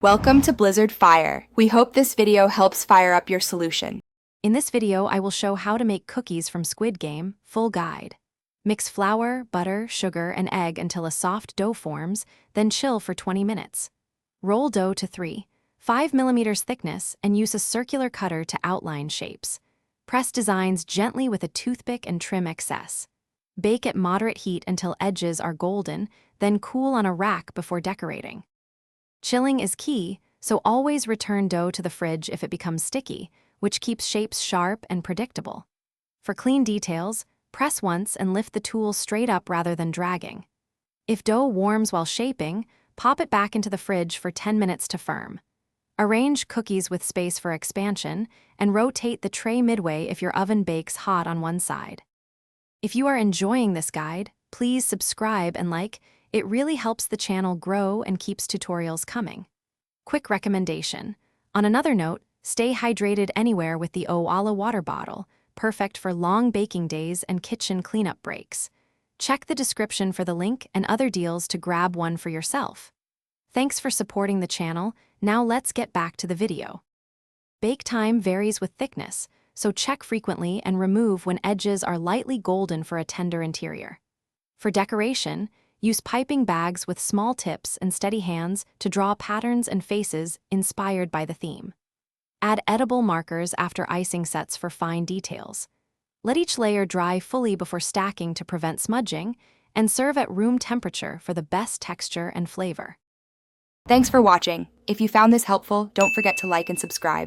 Welcome to Blizzard Fire. We hope this video helps fire up your solution. In this video, I will show how to make cookies from Squid Game, full guide. Mix flour, butter, sugar, and egg until a soft dough forms, then chill for 20 minutes. Roll dough to 3.5 mm thickness and use a circular cutter to outline shapes. Press designs gently with a toothpick and trim excess. Bake at moderate heat until edges are golden, then cool on a rack before decorating. Chilling is key, so always return dough to the fridge if it becomes sticky, which keeps shapes sharp and predictable. For clean details, press once and lift the tool straight up rather than dragging. If dough warms while shaping, pop it back into the fridge for 10 minutes to firm. Arrange cookies with space for expansion, and rotate the tray midway if your oven bakes hot on one side. If you are enjoying this guide, please subscribe and like. It really helps the channel grow and keeps tutorials coming. Quick recommendation. On another note, stay hydrated anywhere with the Owala water bottle, perfect for long baking days and kitchen cleanup breaks. Check the description for the link and other deals to grab one for yourself. Thanks for supporting the channel. Now let's get back to the video. Bake time varies with thickness, so check frequently and remove when edges are lightly golden for a tender interior. For decoration, use piping bags with small tips and steady hands to draw patterns and faces inspired by the theme. Add edible markers after icing sets for fine details. Let each layer dry fully before stacking to prevent smudging, and serve at room temperature for the best texture and flavor. Thanks for watching. If you found this helpful, don't forget to like and subscribe.